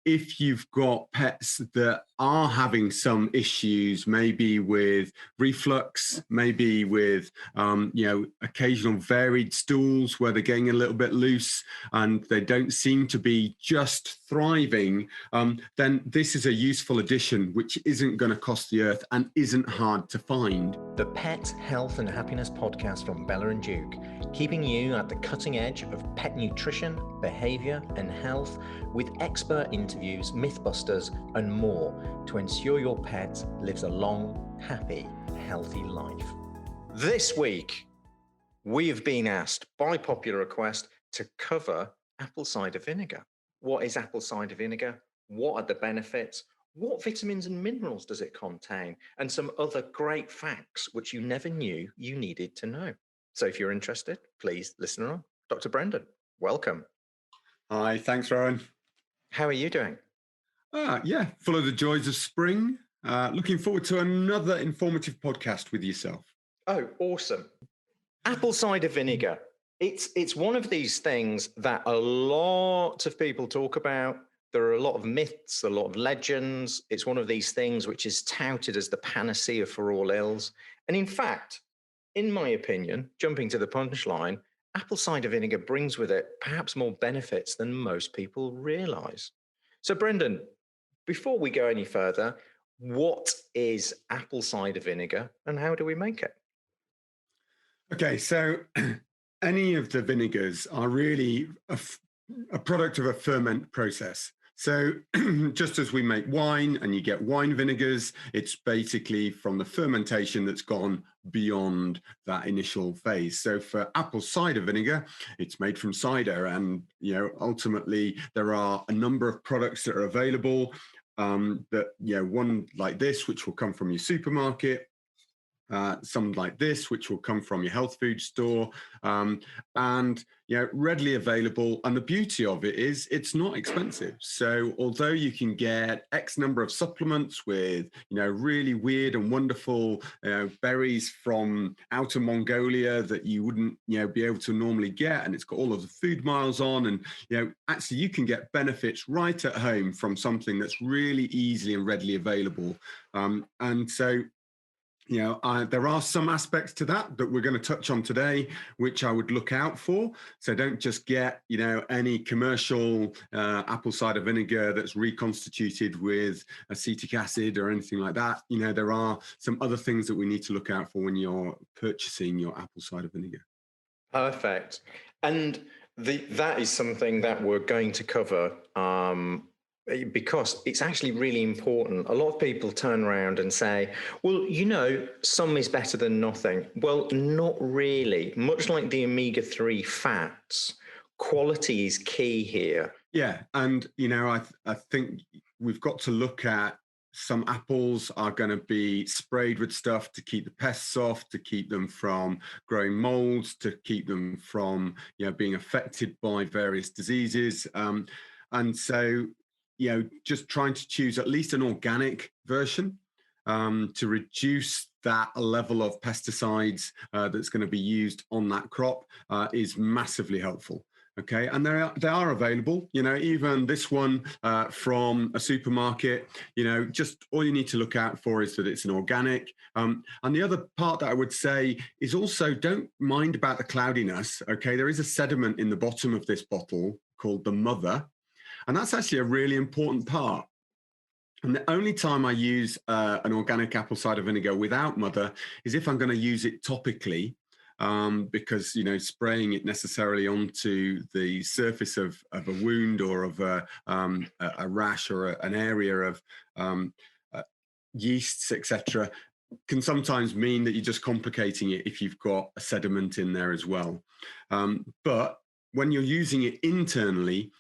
if you've got pets that are having some issues, maybe with reflux, maybe with, occasional varied stools where they're getting a little bit loose and they don't seem to be just thriving, then this is a useful addition which isn't going to cost the earth and isn't hard to find. The Pet Health and Happiness podcast from Bella+Duke, keeping you at the cutting edge of pet nutrition, behavior and health with expert interviews, mythbusters and more to ensure your pet lives a long, happy, healthy life. This week, we have been asked by popular request to cover apple cider vinegar. What is apple cider vinegar? What are the benefits? What vitamins and minerals does it contain? And some other great facts which you never knew you needed to know. So if you're interested, please listen on. Dr. Brendan, welcome. Hi, thanks, Rowan. How are you doing? Full of the joys of spring. Looking forward to another informative podcast with yourself. Oh, awesome. Apple cider vinegar. It's one of these things that a lot of people talk about. There are a lot of myths, a lot of legends. It's one of these things which is touted as the panacea for all ills. And in fact, in my opinion, jumping to the punchline, apple cider vinegar brings with it perhaps more benefits than most people realize. So Brendan, before we go any further, what is apple cider vinegar and how do we make it? Okay, so any of the vinegars are really a product of a ferment process. So just as we make wine and you get wine vinegars, it's basically from the fermentation that's gone beyond that initial phase. So for apple cider vinegar, it's made from cider. And, ultimately there are a number of products that are available one like this, which will come from your supermarket, some like this, which will come from your health food store, and readily available. And the beauty of it is it's not expensive. So although you can get X number of supplements with really weird and wonderful berries from outer Mongolia that you wouldn't be able to normally get, and it's got all of the food miles on, and actually you can get benefits right at home from something that's really easily and readily available. And so there are some aspects to that we're going to touch on today, which I would look out for. So don't just get, any commercial apple cider vinegar that's reconstituted with acetic acid or anything like that. There are some other things that we need to look out for when you're purchasing your apple cider vinegar. Perfect. And that is something that we're going to cover because it's actually really important. A lot of people turn around and say, well, some is better than nothing. Well, not really. Much like the omega-3 fats, quality is key here. Yeah. And, I think we've got to look at some apples are going to be sprayed with stuff to keep the pests off, to keep them from growing moulds, to keep them from, being affected by various diseases. And so, just trying to choose at least an organic version to reduce that level of pesticides that's going to be used on that crop is massively helpful. Okay, and they are available. Even this one from a supermarket. Just all you need to look out for is that it's an organic. And the other part that I would say is also don't mind about the cloudiness. Okay, there is a sediment in the bottom of this bottle called the mother. And that's actually a really important part. And the only time I use an organic apple cider vinegar without mother is if I'm going to use it topically, because, spraying it necessarily onto the surface of a wound or of a rash or an area of yeasts, etc., can sometimes mean that you're just complicating it if you've got a sediment in there as well. But when you're using it internally,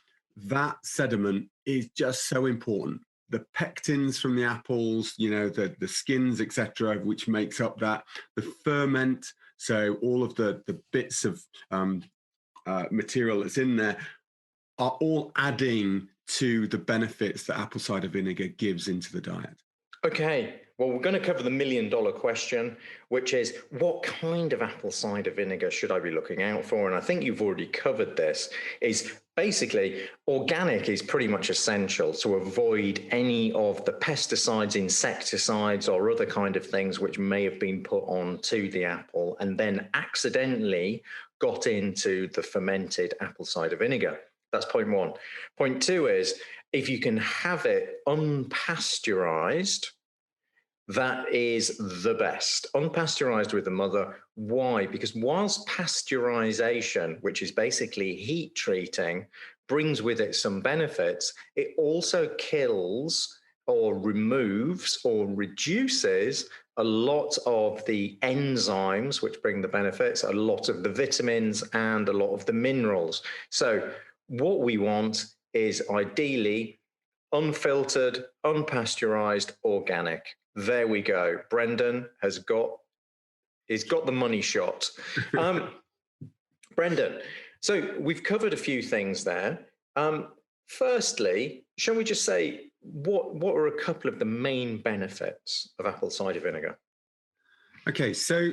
that sediment is just so important. The pectins from the apples, the skins, etc., which makes up that, the ferment, so all of the bits of material that's in there are all adding to the benefits that apple cider vinegar gives into the diet. Okay, Well, we're going to cover the million-dollar question, which is what kind of apple cider vinegar should I be looking out for? And I think you've already covered this. Is basically organic is pretty much essential to avoid any of the pesticides, insecticides, or other kind of things which may have been put onto the apple and then accidentally got into the fermented apple cider vinegar. That's point one. Point two is if you can have it unpasteurized, that is the best. Unpasteurized with the mother. Why? Because whilst pasteurization, which is basically heat treating, brings with it some benefits, it also kills or removes or reduces a lot of the enzymes, which bring the benefits, a lot of the vitamins and a lot of the minerals. So what we want is ideally unfiltered, unpasteurized, organic. There we go. Brendan he's got the money shot. Brendan, so we've covered a few things there. Firstly, shall we just say what are a couple of the main benefits of apple cider vinegar? Okay, so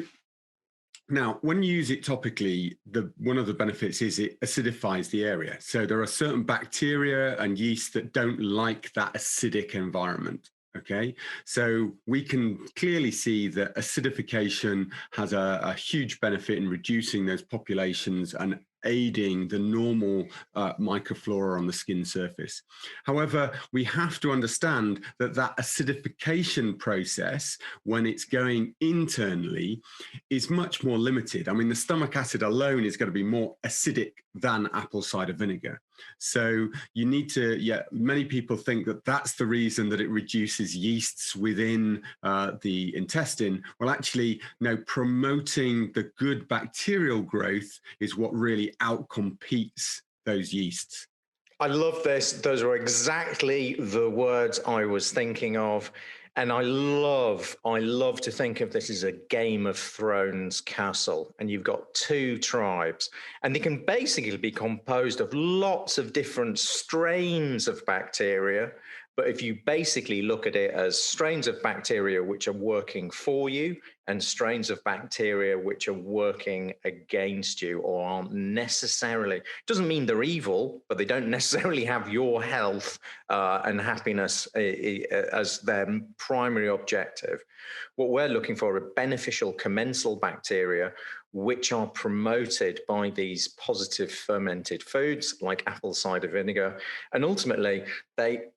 now when you use it topically, one of the benefits is it acidifies the area. So there are certain bacteria and yeast that don't like that acidic environment. Okay, so we can clearly see that acidification has a huge benefit in reducing those populations and aiding the normal microflora on the skin surface. However, we have to understand that that acidification process, when it's going internally, is much more limited. I mean, the stomach acid alone is going to be more acidic than apple cider vinegar. So you need to, many people think that that's the reason that it reduces yeasts within the intestine. Well, actually, no, promoting the good bacterial growth is what really outcompetes those yeasts. I love this. Those are exactly the words I was thinking of. And I love to think of this as a Game of Thrones castle. And you've got two tribes, and they can basically be composed of lots of different strains of bacteria. But if you basically look at it as strains of bacteria which are working for you and strains of bacteria which are working against you or aren't necessarily, doesn't mean they're evil, but they don't necessarily have your health and happiness as their primary objective. What we're looking for are beneficial commensal bacteria which are promoted by these positive fermented foods like apple cider vinegar. And ultimately, they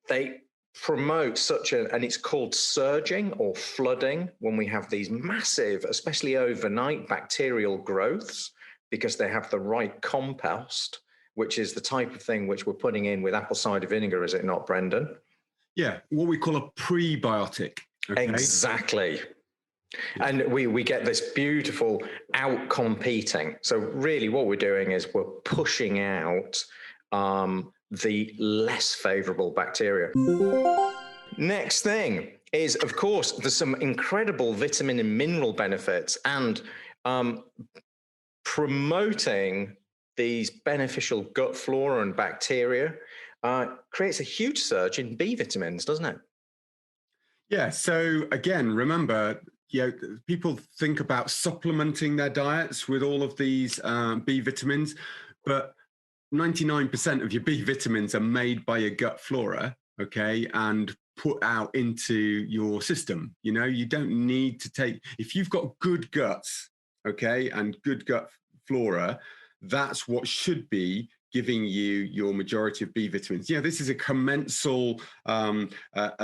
promote and it's called surging or flooding when we have these massive, especially overnight, bacterial growths because they have the right compost, which is the type of thing which we're putting in with apple cider vinegar, is it not, Brendan? Yeah, what we call a prebiotic. Okay? Exactly. And we get this beautiful out-competing. So really what we're doing is we're pushing out the less favorable bacteria. Next thing is, of course, there's some incredible vitamin and mineral benefits, and promoting these beneficial gut flora and bacteria creates a huge surge in B vitamins, doesn't it? Yeah, so again, remember, people think about supplementing their diets with all of these B vitamins, but 99% of your B vitamins are made by your gut flora, okay, and put out into your system. You don't need to take, if you've got good guts, okay, and good gut flora, that's what should be giving you your majority of B vitamins. This is a commensal, a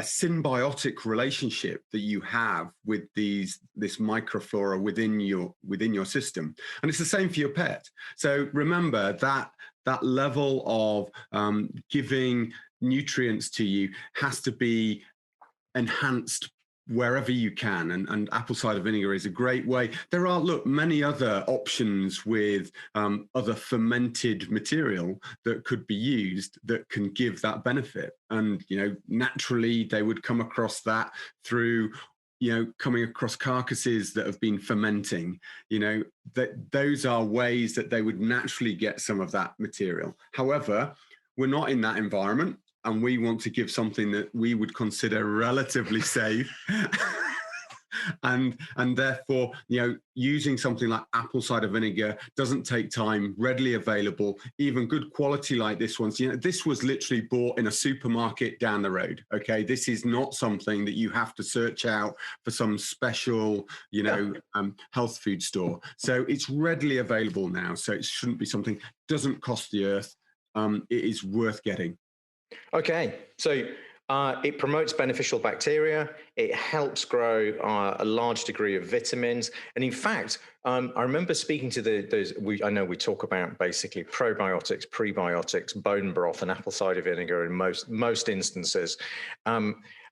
symbiotic relationship that you have with this microflora within your system, and it's the same for your pet. So remember that level of giving nutrients to you has to be enhanced wherever you can, and apple cider vinegar is a great way. There are many other options with other fermented material that could be used that can give that benefit, and naturally they would come across that through coming across carcasses that have been fermenting. That those are ways that they would naturally get some of that material. However, we're not in that environment, and we want to give something that we would consider relatively safe. and therefore, using something like apple cider vinegar doesn't take time, readily available, even good quality like this one. So, this was literally bought in a supermarket down the road. Okay, this is not something that you have to search out for some special, health food store. So it's readily available now. So it shouldn't be something, doesn't cost the earth. It is worth getting. Okay, so it promotes beneficial bacteria. It helps grow a large degree of vitamins. And in fact, I remember speaking to I know we talk about basically probiotics, prebiotics, bone broth, and apple cider vinegar in most instances.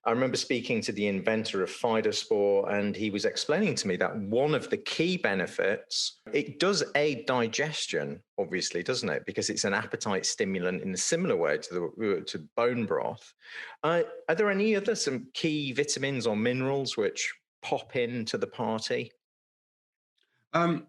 I remember speaking to the inventor of Fidospore, and he was explaining to me that one of the key benefits, it does aid digestion, obviously, doesn't it? Because it's an appetite stimulant in a similar way to bone broth. Are there any other some key vitamins or minerals which pop into the party? I've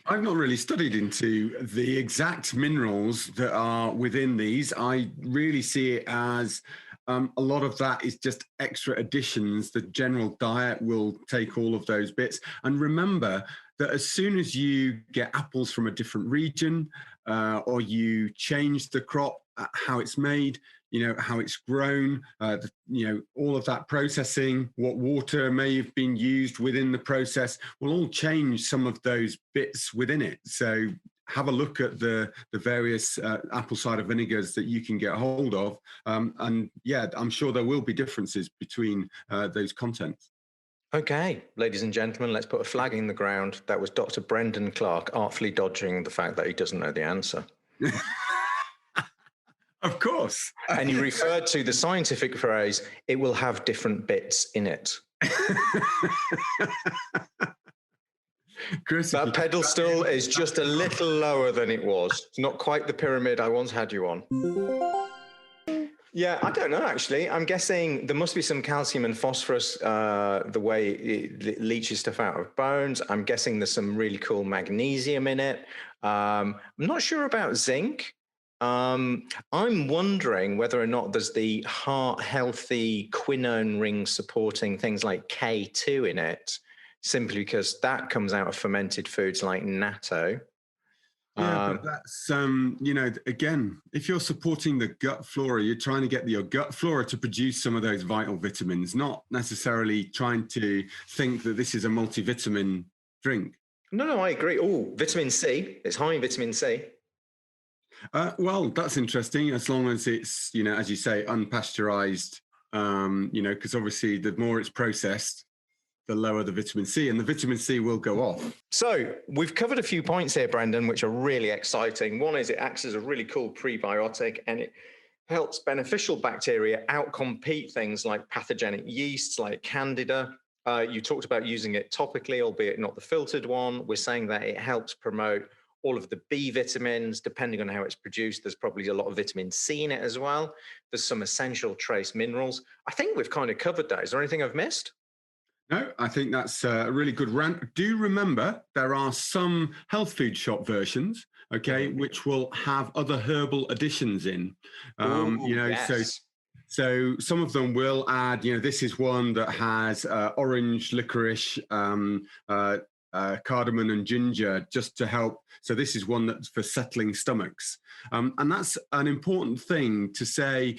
not really studied into the exact minerals that are within these. I really see it as a lot of that is just extra additions. The general diet will take all of those bits. And remember that as soon as you get apples from a different region, or you change the crop, how it's made, how it's grown, all of that processing, what water may have been used within the process will all change some of those bits within it. So have a look at the various apple cider vinegars that you can get hold of. And yeah, I'm sure there will be differences between those contents. Okay, ladies and gentlemen, let's put a flag in the ground. That was Dr. Brendan Clarke artfully dodging the fact that he doesn't know the answer. Of course. And you referred to the scientific phrase, it will have different bits in it. Chris, that pedestal is just a little lower than it was. It's not quite the pyramid I once had you on. Yeah, I don't know, actually. I'm guessing there must be some calcium and phosphorus, the way it leaches stuff out of bones. I'm guessing there's some really cool magnesium in it. I'm not sure about zinc. I'm wondering whether or not there's the heart-healthy quinone ring supporting things like K2 in it, simply because that comes out of fermented foods like natto. Yeah, but that's, again, if you're supporting the gut flora, you're trying to get your gut flora to produce some of those vital vitamins, not necessarily trying to think that this is a multivitamin drink. No, I agree. Oh, vitamin C. It's high in vitamin C. Well, that's interesting, as long as it's, as you say, unpasteurized, because obviously the more it's processed, the lower the vitamin C, and the vitamin C will go off. So we've covered a few points here, Brendan, which are really exciting. One is it acts as a really cool prebiotic, and it helps beneficial bacteria outcompete things like pathogenic yeasts like Candida. You talked about using it topically, albeit not the filtered one. We're saying that it helps promote all of the B vitamins, depending on how it's produced. There's probably a lot of vitamin C in it as well. There's some essential trace minerals. I think we've kind of covered that. Is there anything I've missed? No, I think that's a really good rant. Do remember there are some health food shop versions, okay, which will have other herbal additions in. Yes. So some of them will add, this is one that has orange, licorice, cardamom and ginger, just to help. So this is one that's for settling stomachs. And that's an important thing to say.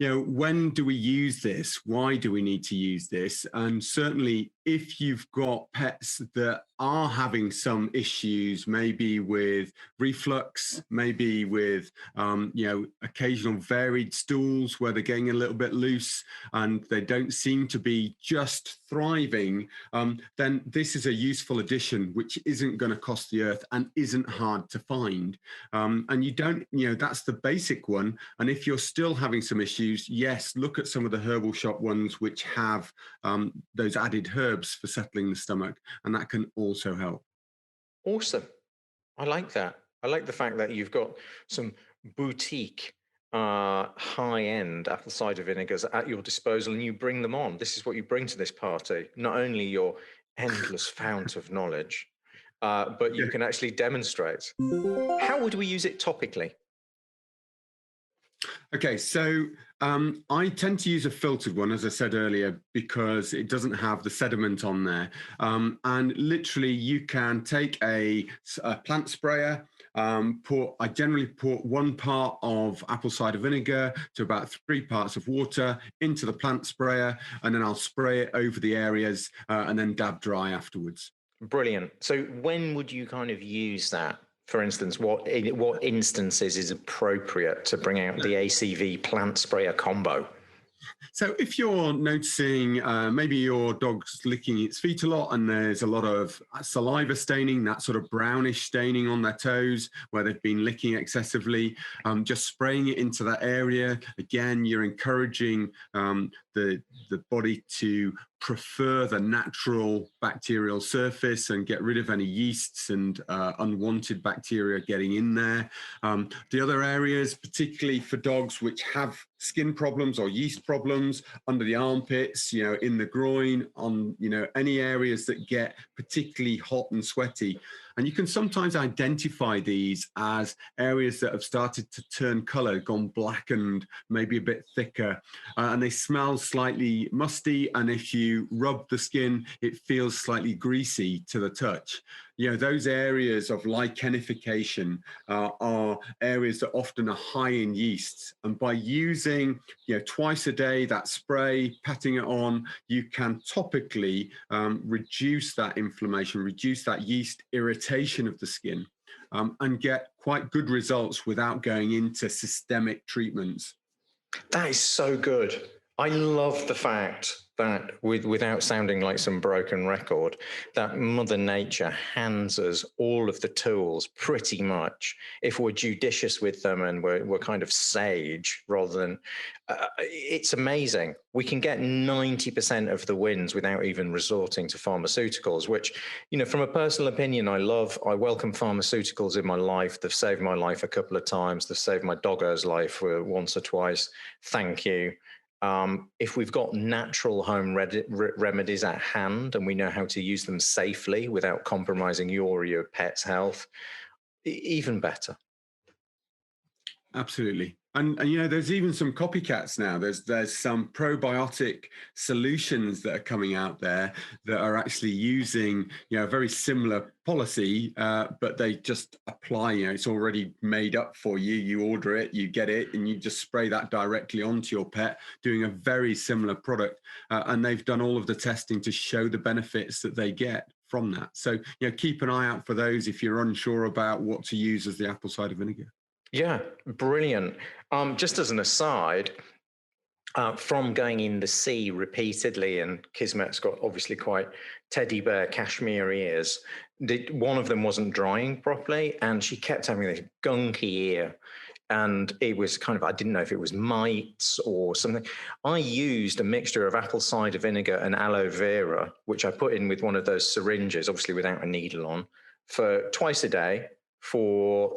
When do we use this? Why do we need to use this? And certainly if you've got pets that are having some issues, maybe with reflux, maybe with, occasional varied stools where they're getting a little bit loose and they don't seem to be just thriving, then this is a useful addition, which isn't going to cost the earth and isn't hard to find. And you don't, that's the basic one. And if you're still having some issues, yes, look at some of the herbal shop ones, which have those added herbs for settling the stomach, and that can also help. Awesome. I like that. I like the fact that you've got some boutique high-end apple cider vinegars at your disposal and you bring them on. This is what you bring to this party, not only your endless fount of knowledge, but you can actually demonstrate. How would we use it topically? Okay, so I tend to use a filtered one, as I said earlier, because it doesn't have the sediment on there. And literally, you can take a plant sprayer. I generally put 1 part of apple cider vinegar to about 3 parts of water into the plant sprayer, and then I'll spray it over the areas and then dab dry afterwards. Brilliant. So when would you kind of use that? For instance, what instances is appropriate to bring out the ACV plant sprayer combo? So if you're noticing maybe your dog's licking its feet a lot and there's a lot of saliva staining, that sort of brownish staining on their toes where they've been licking excessively, just spraying it into that area. Again, you're encouraging the body to prefer the natural bacterial surface and get rid of any yeasts and unwanted bacteria getting in there. The other areas, particularly for dogs which have skin problems or yeast problems under the armpits, in the groin, on, any areas that get particularly hot and sweaty. And you can sometimes identify these as areas that have started to turn color, gone blackened, maybe a bit thicker, and they smell slightly musty. And if you rub the skin, it feels slightly greasy to the touch. Those areas of lichenification are areas that often are high in yeasts. And by using, twice a day, that spray, patting it on, you can topically reduce that inflammation, reduce that yeast irritation of the skin, and get quite good results without going into systemic treatments. That is so good. I love the fact that, without sounding like some broken record, that Mother Nature hands us all of the tools pretty much, if we're judicious with them and we're kind of sage rather than... it's amazing. We can get 90% of the wins without even resorting to pharmaceuticals, which, from a personal opinion, I welcome pharmaceuticals in my life. They've saved my life a couple of times. They've saved my doggo's life once or twice. Thank you. If we've got natural home remedies at hand and we know how to use them safely without compromising your or your pet's health, even better. Absolutely. And there's even some copycats now. There's some probiotic solutions that are coming out there that are actually using a very similar policy, but they just apply. It's already made up for you. You order it, you get it, and you just spray that directly onto your pet, doing a very similar product. And they've done all of the testing to show the benefits that they get from that. So keep an eye out for those if you're unsure about what to use as the apple cider vinegar. Yeah, brilliant. Just as an aside, from going in the sea repeatedly, and Kismet's got obviously quite teddy bear cashmere ears, one of them wasn't drying properly, and she kept having this gunky ear. And it was kind of, I didn't know if it was mites or something. I used a mixture of apple cider vinegar and aloe vera, which I put in with one of those syringes, obviously without a needle on, for twice a day for...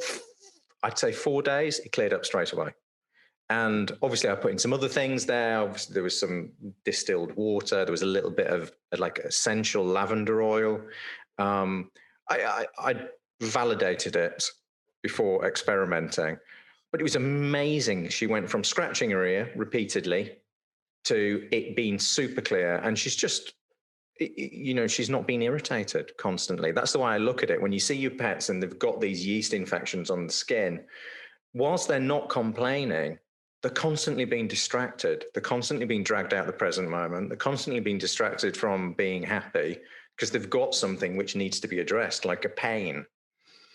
I'd say 4 days, it cleared up straight away. And obviously I put in some other things there. Obviously there was some distilled water. There was a little bit of like essential lavender oil. I validated it before experimenting, but it was amazing. She went from scratching her ear repeatedly to it being super clear. And she's just, she's not being irritated constantly. That's the way I look at it. When you see your pets and they've got these yeast infections on the skin, whilst they're not complaining, they're constantly being distracted. They're constantly being dragged out of the present moment. They're constantly being distracted from being happy because they've got something which needs to be addressed, like a pain.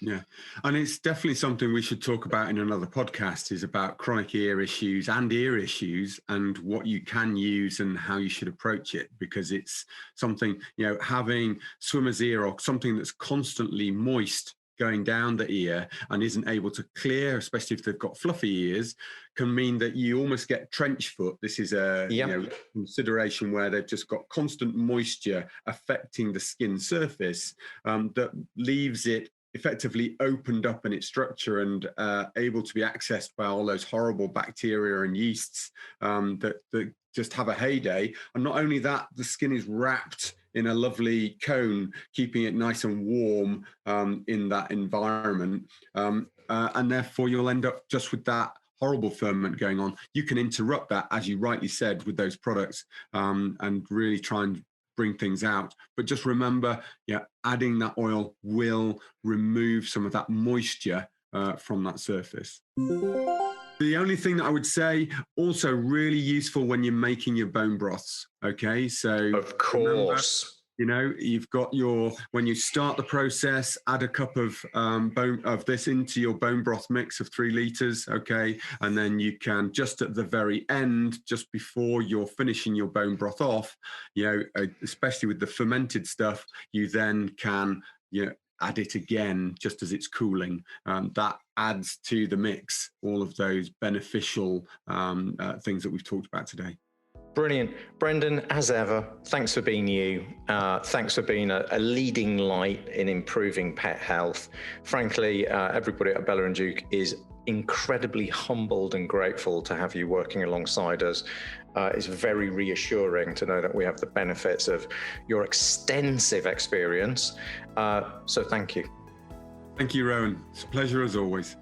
Yeah. And it's definitely something we should talk about in another podcast, is about chronic ear issues and what you can use and how you should approach it, because it's something, having swimmer's ear or something that's constantly moist going down the ear and isn't able to clear, especially if they've got fluffy ears, can mean that you almost get trench foot. This is a consideration where they've just got constant moisture affecting the skin surface that leaves it effectively opened up in its structure and able to be accessed by all those horrible bacteria and yeasts that just have a heyday. And not only that, the skin is wrapped in a lovely cone, keeping it nice and warm in that environment. And therefore you'll end up just with that horrible ferment going on, you can interrupt that, as you rightly said, with those products, and really try and bring things out. But just remember, adding that oil will remove some of that moisture from that surface. The only thing that I would say, also really useful when you're making your bone broths. Okay, so of course. You've got when you start the process, add a cup of this into your bone broth mix of 3 liters, okay? And then you can, just at the very end, just before you're finishing your bone broth off, especially with the fermented stuff, you then can, add it again just as it's cooling. That adds to the mix all of those beneficial things that we've talked about today. Brilliant. Brendan, as ever, thanks for being you. Thanks for being a leading light in improving pet health. Frankly, everybody at Bella+Duke is incredibly humbled and grateful to have you working alongside us. It's very reassuring to know that we have the benefits of your extensive experience. So thank you. Thank you, Rowan. It's a pleasure as always.